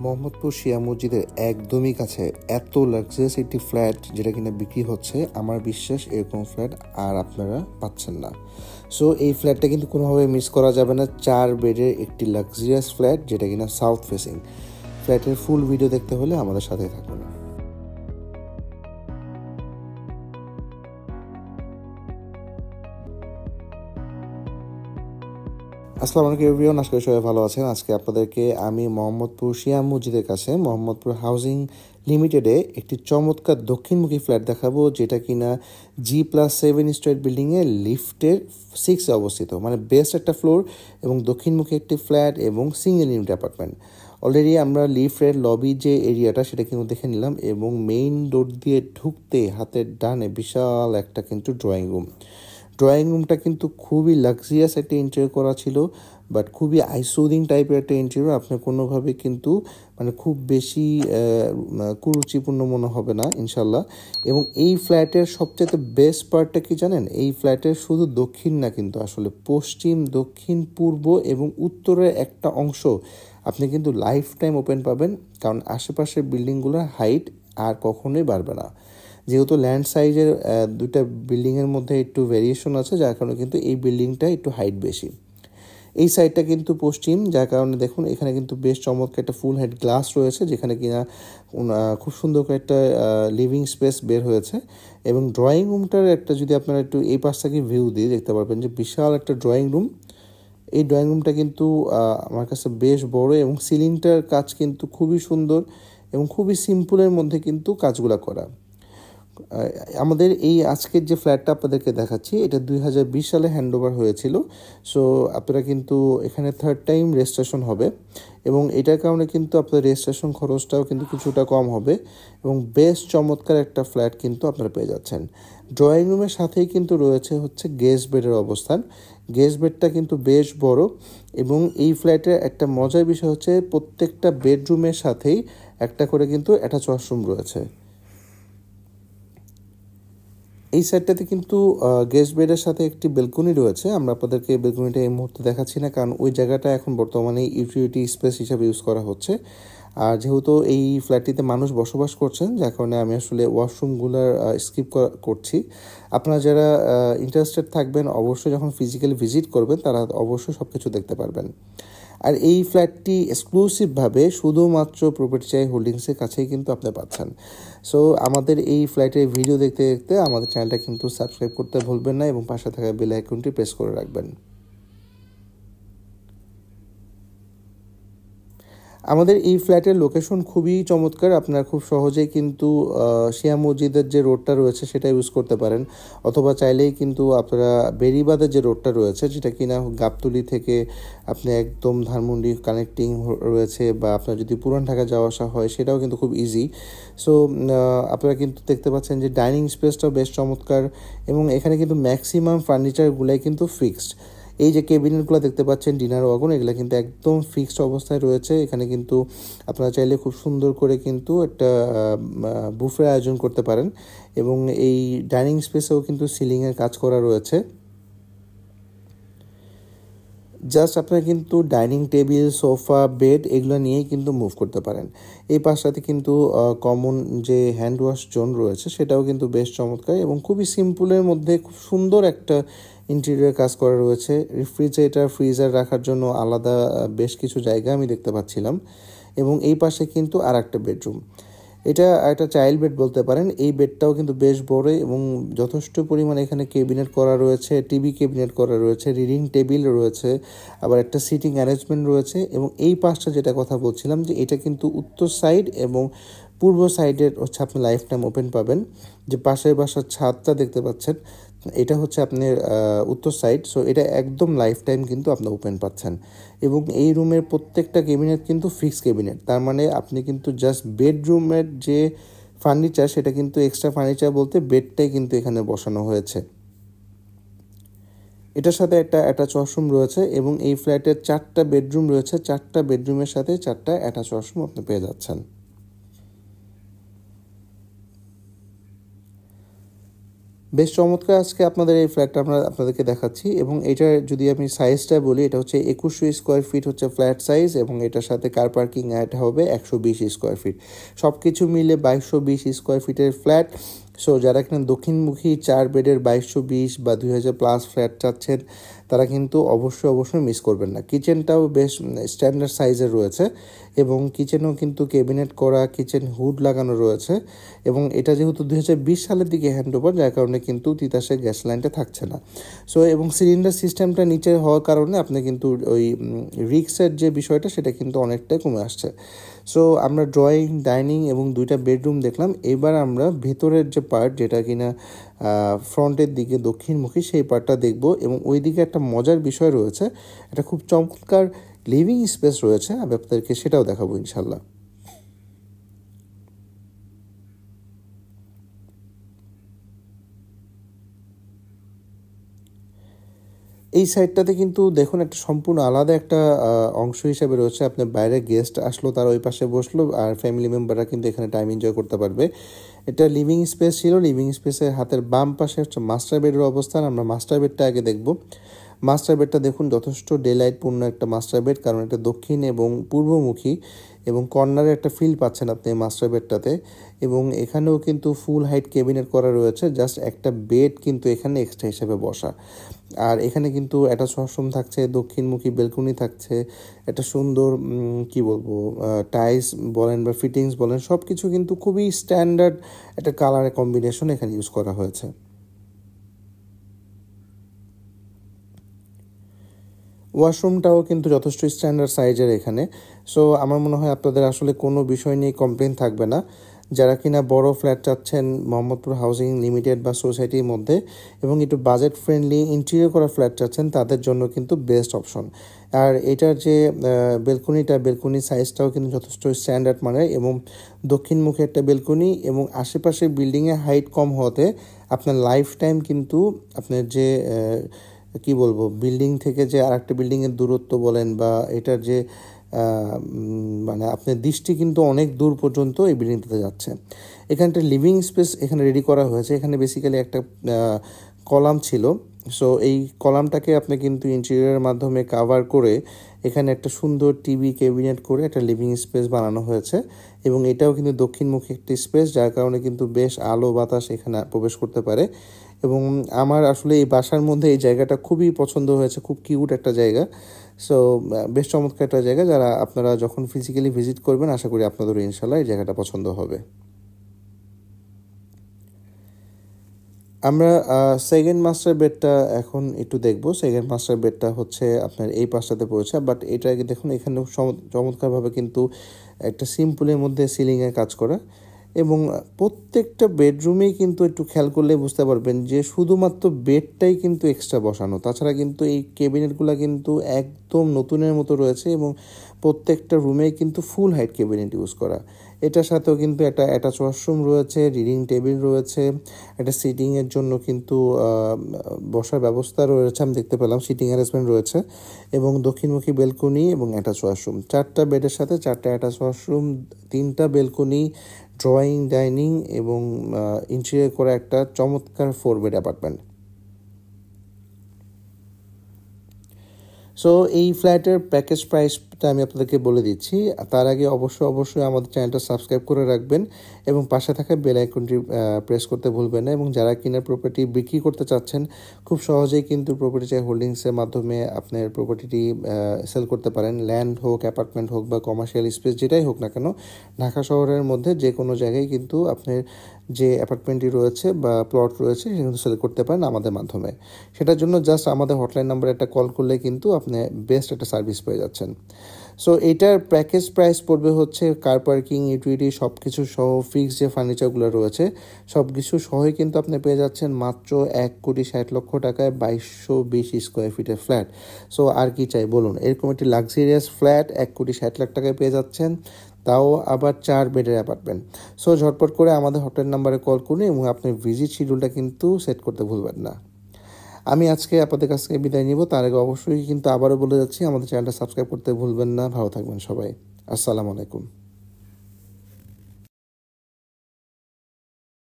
মোহাম্মদপুর শিয়া মসজিদের একদমই কাছে এত লাক্সারিয়াস একটি ফ্ল্যাট যেটা কিনা বিক্রি হচ্ছে, আমার বিশ্বাস এরকম ফ্ল্যাট আর আপনারা পাচ্ছেন না। সো এই ফ্ল্যাটটা কিন্তু কোনোভাবে মিস করা যাবে না। 4 বেডের একটি লাক্সারিয়াস ফ্ল্যাট যেটা কিনা সাউথ ফেসিং। ফ্ল্যাটের ফুল ভিডিও দেখতে হলে আমাদের সাথে থাকুন। আসসালামু আলাইকুম এভরিওয়ান, আজকে সবাই ভালো আছেন। আজকে আপনাদেরকে আমি মোহাম্মদপুর শিয়া মসজিদের কাছে মোহাম্মদপুর হাউজিং লিমিটেডে একটি চমৎকার দক্ষিণমুখী ফ্ল্যাট দেখাবো, যেটা কিনা G+7 স্ট্রিট বিল্ডিংয়ে লিফটের 6 অবস্থিত, মানে বেস্ট একটা ফ্লোর এবং দক্ষিণমুখী একটি ফ্ল্যাট এবং সিঙ্গেল ইউনিট অ্যাপার্টমেন্ট। অলরেডি আমরা লিফটের লবি যে এরিয়াটা সেটা কিন্তু দেখে নিলাম, এবং মেইন ডোর দিয়ে ঢুকতে হাতের ডানে বিশাল একটা কিন্তু ড্রয়িং রুমটা কিন্তু খুবই লাক্সারিয়াস একটা ইন্টেরিয়র করা ছিল, বাট খুবই আইসোদিং টাইপের একটা ইন্টেরিয়র। আপনার কোনোভাবে কিন্তু মানে খুব বেশি কুরুচিপূর্ণ মনে হবে না ইনশাল্লাহ। এবং এই ফ্ল্যাটের সবচেয়ে বেস্ট পার্টটা কি জানেন? এই ফ্ল্যাটের শুধু দক্ষিণ না, কিন্তু আসলে পশ্চিম, দক্ষিণ, পূর্ব এবং উত্তরের একটা অংশ আপনি কিন্তু লাইফ টাইম ওপেন পাবেন, কারণ আশেপাশের বিল্ডিংগুলোর হাইট আর কখনোই বাড়বে না। যেহেতু ল্যান্ড সাইজের দুইটা বিল্ডিংয়ের মধ্যে একটু ভেরিয়েশন আছে, যার কারণে কিন্তু এই বিল্ডিংটা একটু হাইট বেশি। এই সাইডটা কিন্তু পশ্চিম, যার কারণে দেখুন এখানে কিন্তু বেশ চমৎকার একটা ফুল হেড গ্লাস রয়েছে, যেখানে কিনা খুব সুন্দর করে একটা লিভিং স্পেস বের হয়েছে। এবং ড্রয়িং রুমটার একটা যদি আপনারা একটু এই পাশ থেকে ভিউ দিয়ে দেখতে পারবেন যে বিশাল একটা ড্রয়িং রুম। এই ড্রয়িং রুমটা কিন্তু আমার কাছে বেশ বড়, এবং সিলিংটার কাজ কিন্তু খুবই সুন্দর এবং খুবই সিম্পলের মধ্যে কিন্তু কাজগুলো করা। আমাদের এই আজকের যে ফ্ল্যাটটা আপনাদেরকে দেখাচ্ছি, এটা 2020 সালে হ্যান্ডওভার হয়েছিল। সো আপনারা কিন্তু এখানে 3rd টাইম রেজিস্ট্রেশন হবে, এবং এটার কারণে কিন্তু আপনার রেজিস্ট্রেশন খরচটাও কিন্তু কিছুটা কম হবে, এবং বেশ চমৎকার একটা ফ্ল্যাট কিন্তু আপনারা পেয়ে যাচ্ছেন। ড্রয়িং রুমের সাথেই কিন্তু রয়েছে হচ্ছে গেস্ট বেডের অবস্থান। গেস্ট বেডটা কিন্তু বেশ বড়, এবং এই ফ্ল্যাটের একটা মজার বিষয় হচ্ছে প্রত্যেকটা বেডরুমের সাথেই একটা করে কিন্তু অ্যাটাচ ওয়াশরুম রয়েছে। এই সাইডটাতে কিন্তু গেস্ট বেডের সাথে একটি বেলকনি রয়েছে। আমরা আপনাদেরকে বেলকনিটা এই মুহূর্তে দেখাচ্ছি না, কারণ ওই জায়গাটা এখন বর্তমানে ইউটিলিটি স্পেস হিসাবে ইউজ করা হচ্ছে। আর যেহেতু এই ফ্ল্যাটটিতে মানুষ বসবাস করছেন, যার কারণে আমি আসলে ওয়াশরুমগুলোর স্কিপ করছি। আপনারা যারা ইন্টারেস্টেড থাকবেন, অবশ্যই যখন ফিজিক্যালি ভিজিট করবেন তারা অবশ্যই সব কিছু দেখতে পারবেন। আর এই ফ্ল্যাটটি এক্সক্লুসিভভাবে শুধুমাত্র প্রপার্টি চাই হোল্ডিংসের কাছেই কিন্তু আপনি পাচ্ছেন। সো আমাদের এই ফ্ল্যাটের ভিডিও দেখতে দেখতে আমাদের চ্যানেলটা কিন্তু সাবস্ক্রাইব করতে ভুলবেন না, এবং পাশে থাকা বেল আইকনটি প্রেস করে রাখবেন। আমাদের এই ফ্ল্যাটের লোকেশন খুবই চমৎকার। আপনারা খুব সহজেই কিন্তু শিয়া মসজিদের যে রোডটা রয়েছে সেটা ইউজ করতে পারেন, অথবা চাইলেই কিন্তু আপনারা বেরিবাদের যে রোডটা রয়েছে, যেটা কিনা গাবতলী থেকে আপনি একদম ধানমন্ডি কানেক্টিং রয়েছে, বা আপনার যদি পুরান ঢাকা যাওয়া আসা হয় সেটাও কিন্তু খুব ইজি। সো আপনারা কিন্তু দেখতে পাচ্ছেন যে ডাইনিং স্পেসটাও বেশ চমৎকার, এবং এখানে কিন্তু ম্যাক্সিমাম ফার্নিচারগুলাই কিন্তু ফিক্সড। এই যে কেবিনেটগুলো দেখতে পাচ্ছেন ডিনার ওয়াগন, এগুলো কিন্তু একদম ফিক্সড অবস্থায় রয়েছে। এখানে কিন্তু আপনারা চাইলে খুব সুন্দর করে কিন্তু একটা বুফের আয়োজন করতে পারেন, এবং এই ডাইনিং স্পেসেও কিন্তু সিলিংয়ের কাজ করা রয়েছে। জাস্ট আপনারা কিন্তু ডাইনিং টেবিল, সোফা, বেড এগুলো নিয়েই কিন্তু মুভ করতে পারেন। এই পাশটাতে কিন্তু কমন যে হ্যান্ড ওয়াশ জোন রয়েছে সেটাও কিন্তু বেশ চমৎকার, এবং খুবই সিম্পলের মধ্যে খুব সুন্দর একটা ইন্টেরিয়র কাজ করা রয়েছে। রেফ্রিজারেটর, ফ্রিজার রাখার জন্য আলাদা বেশ কিছু জায়গা আমি দেখতে পাচ্ছিলাম। এবং এই পাশে কিন্তু আর একটা বেডরুম, এটা একটা চাইল্ড বেড বলতে পারেন। এই বেডটাও কিন্তু বেশ বড়, এবং যথেষ্ট পরিমাণে এখানে কেবিনেট করা রয়েছে, টিভি ক্যাবিনেট করা রয়েছে, রিডিং টেবিল রয়েছে, আবার একটা সিটিং অ্যারেঞ্জমেন্ট রয়েছে। এবং এই পাশটা যেটা কথা বলছিলাম, যে এটা কিন্তু উত্তর সাইড এবং পূর্ব সাইডের হচ্ছে আপনি লাইফ টাইম ওপেন পাবেন। যে পাশের বাসার ছাদটা দেখতে পাচ্ছেন, এটা হচ্ছে আপনার উত্তর সাইড। সো এটা একদম লাইফ টাইম কিন্তু আপনি ওপেন পাচ্ছেন, এবং এই রুমের প্রত্যেকটা ক্যাবিনেট কিন্তু ফিক্স ক্যাবিনেট। তার মানে আপনি কিন্তু জাস্ট বেডরুমের যে ফার্নিচার সেটা কিন্তু এক্সট্রা ফার্নিচার বলতে বেডটাই কিন্তু এখানে বসানো হয়েছে। এটার সাথে একটা অ্যাটাচ ওয়াশরুম রয়েছে, এবং এই ফ্ল্যাটের 4টা বেডরুম রয়েছে। 4টা বেডরুমের সাথে 4টা অ্যাটাচ ওয়াশরুম আপনি পেয়ে যাচ্ছেন। বেশ চমৎকার আজকে আপনাদের এই ফ্ল্যাটটা আমরা আপনাদেরকে দেখাচ্ছি এবং এটার যদি আমি সাইজটা বলি, এটা হচ্ছে 2100 স্কোয়ার ফিট হচ্ছে ফ্ল্যাট সাইজ এবং এটার সাথে কার পার্কিং অ্যাড হবে 120 স্কোয়ার ফিট। সব কিছু মিলে 2220 স্কোয়ার ফিটের ফ্ল্যাট। সো যারা এখানে দক্ষিণমুখী 4 বেডের 2220 বা 2000 প্লাস ফ্ল্যাট চাচ্ছেন, তারা কিন্তু অবশ্যই মিস করবেন না। কিচেনটাও বেশ স্ট্যান্ডার্ড সাইজের রয়েছে এবং কিচেনও কিন্তু ক্যাবিনেট করা, কিচেন হুড লাগানো রয়েছে এবং এটা যেহেতু 2020 সালের দিকে হ্যান্ড ওভার, যার কারণে কিন্তু তিতাসের গ্যাস লাইনটা থাকছে না। সো এবং সিলিন্ডার সিস্টেমটা নিচে হওয়ার কারণে আপনি কিন্তু ওই রিক্সের যে বিষয়টা সেটা কিন্তু অনেকটাই কমে আসছে। সো আমরা ড্রয়িং, ডাইনিং এবং 2টা বেডরুম দেখলাম। এবার আমরা ভেতরের যে পার্ট, যেটা কিনা ফ্রন্টের দিকে দক্ষিণমুখী, সেই পার্টটা দেখব এবং ওই দিকে একটা মজার বিষয় রয়েছে, এটা খুব চমৎকার লিভিং স্পেস রয়েছে, আমি আপনাদেরকে সেটাও দেখাবো ইনশাল্লাহ। এই সাইডটাতে কিন্তু দেখুন একটা সম্পূর্ণ আলাদা একটা অংশ হিসাবে রয়েছে। আপনার বাইরে গেস্ট আসলো, তারা ওই পাশে বসলো, আর ফ্যামিলি মেম্বাররা কিন্তু এখানে টাইম এনজয় করতে পারবে। এটা লিভিং স্পেস ছিল। লিভিং স্পেসের হাতের বাম পাশে হচ্ছে মাস্টার বেডের অবস্থান। আমরা মাস্টার বেডটা আগে দেখব। মাস্টার বেডটা দেখুন, যথেষ্ট ডেলাইটপূর্ণ একটা মাস্টার বেড, কারণ এটা দক্ষিণ এবং পূর্বমুখী এবং কর্নারে একটা ফিল পাচ্ছেন আপনি মাস্টার বেডটাতে। এবং এখানেও কিন্তু ফুল হাইট ক্যাবিনেট করা রয়েছে, জাস্ট একটা বেড কিন্তু এখানে এক্সট্রা হিসেবে বসা। আর এখানে কিন্তু একটা ওয়াশরুম থাকছে, দক্ষিণমুখী বেলকনি থাকছে, একটা সুন্দর কি বলবো টাইলস বলেন বা ফিটিংস বলেন, সব কিছু কিন্তু খুবই স্ট্যান্ডার্ড একটা কালারের কম্বিনেশন এখানে ইউজ করা হয়েছে। ওয়াশরুমটাও কিন্তু যথেষ্ট স্ট্যান্ডার্ড সাইজের এখানে। সো আমার মনে হয় আপনাদের আসলে কোনো বিষয় নিয়ে কমপ্লেন থাকবে না। যারা কিনা বড় ফ্ল্যাট চাচ্ছেন মোহাম্মদপুর হাউজিং লিমিটেড বা সোসাইটির মধ্যে এবং একটু বাজেট ফ্রেন্ডলি ইন্টেরিয়র করা ফ্ল্যাট চাচ্ছেন, তাদের জন্য কিন্তু বেস্ট অপশন। আর এটার যে বেলকনি সাইজটাও কিন্তু যথেষ্ট স্ট্যান্ডার্ড মানের এবং দক্ষিণমুখী একটা বেলকনি এবং আশেপাশে বিল্ডিংয়ের হাইট কম হওয়াতে আপনার লাইফ টাইম কিন্তু আপনার যে কি বলবো বিল্ডিং থেকে যে আরেকটা বিল্ডিংয়ের দূরত্ব বলেন বা এটার যে মানে আপনার দৃষ্টি কিন্তু অনেক দূর পর্যন্ত এই বিল্ডিংটাতে যাচ্ছে। এখানে একটা লিভিং স্পেস এখানে রেডি করা হয়েছে। এখানে বেসিক্যালি একটা কলাম ছিল। সো এই কলামটাকে আপনি কিন্তু ইন্টেরিয়রের মাধ্যমে কাভার করে এখানে একটা সুন্দর টিভি ক্যাবিনেট করে একটা লিভিং স্পেস বানানো হয়েছে এবং এটাও কিন্তু দক্ষিণমুখী একটি স্পেস, যার কারণে কিন্তু বেশ আলো বাতাস এখানে প্রবেশ করতে পারে। এবং আমার আসলে এই বাসার মধ্যে এই জায়গাটা খুবই পছন্দ হয়েছে, খুব কিউট একটা জায়গা। সো বেশ চমৎকার একটা জায়গা, যারা আপনারা যখন ফিজিক্যালি ভিজিট করবেন আশা করি আপনাদেরও ইনশাল্লাহ এই জায়গাটা পছন্দ হবে। আমরা সেকেন্ড মাস্টার বেডটা এখন একটু দেখব। সেকেন্ড মাস্টার বেডটা হচ্ছে আপনার এই পাশটাতে পড়েছে, বাট এটা দেখুন এখানে চমৎকারভাবে কিন্তু একটা সিম্পলের মধ্যে সিলিংয়ের কাজ করা এবং প্রত্যেকটা বেডরুমেই কিন্তু একটু খেয়াল করলে বুঝতে পারবেন যে শুধুমাত্র বেডটাই কিন্তু এক্সট্রা বসানো, তাছাড়া কিন্তু এই ক্যাবিনেটগুলো কিন্তু একদম নতুনের মতো রয়েছে এবং প্রত্যেকটা রুমেই কিন্তু ফুল হাইট ক্যাবিনেট ইউজ করা। এটার সাথেও কিন্তু একটা অ্যাটাচ ওয়াশরুম রয়েছে, রিডিং টেবিল রয়েছে, একটা সিটিংয়ের জন্য কিন্তু বসার ব্যবস্থা রয়েছে, আমি দেখতে পেলাম সিটিং অ্যারেঞ্জমেন্ট রয়েছে এবং দক্ষিণমুখী বেলকনি এবং অ্যাটাচ ওয়াশরুম। 4টা বেডের সাথে 4টা অ্যাটাচ ওয়াশরুম, 3টা বেলকনি, ড্রয়িং, ডাইনিং এবং ইন্টেরিয়র করা একটা চমৎকার 4 বেড অ্যাপার্টমেন্ট। সো এই ফ্ল্যাটের প্যাকেজ প্রাইসটা আমি আপনাদেরকে বলে দিচ্ছি। তার আগে অবশ্যই আমাদের চ্যানেলটা সাবস্ক্রাইব করে রাখবেন এবং পাশে থাকা বেল আইকনটি প্রেস করতে ভুলবেন না। এবং যারা কিনা প্রপার্টি বিক্রি করতে চাচ্ছেন, খুব সহজেই কিন্তু প্রপার্টি চাই হোল্ডিংসের মাধ্যমে আপনার প্রপার্টিটি সেল করতে পারেন। ল্যান্ড হোক, অ্যাপার্টমেন্ট হোক বা কমার্শিয়াল স্পেস যেটাই হোক না কেন, ঢাকা শহরের মধ্যে যে কোনো জায়গায় কিন্তু আপনার যে অ্যাপার্টমেন্টটি রয়েছে বা প্লট রয়েছে সেগুলো সেল করতে পারেন আমাদের মাধ্যমে। সেটার জন্য জাস্ট আমাদের হটলাইন নাম্বারে একটা কল করলে কিন্তু আপনি বেস্ট একটা সার্ভিস পেয়ে যাচ্ছেন। সো এটার প্যাকেজ প্রাইস পড়বে হচ্ছে কার পার্কিং, ইউটিলিটি সব কিছু সহ, ফিক্সড যে ফার্নিচারগুলো রয়েছে সব কিছু সহই কিন্তু আপনি পেয়ে যাচ্ছেন মাত্র 1,60,00,000 টাকায় 2220 স্কোয়ার ফিটের ফ্ল্যাট। সো আর কি চাই বলুন, এরকম একটি লাক্সারিয়াস ফ্ল্যাট 1,60,00,000 টাকায় পেয়ে যাচ্ছেন, তাও আবার 4 বেডের অ্যাপার্টমেন্ট। সো ঝটপট করে আমাদের হটলাইন নাম্বারে কল করুন এবং আপনার ভিজিট শিডিউলটা কিন্তু সেট করতে ভুলবেন না। আমি আজকে আপনাদের কাছ থেকে বিদায় নিব, তার আগে অবশ্যই কিন্তু আবারও বলে যাচ্ছি আমাদের চ্যানেলটা সাবস্ক্রাইব করতে ভুলবেন না। ভালো থাকবেন সবাই। আসসালামু আলাইকুম।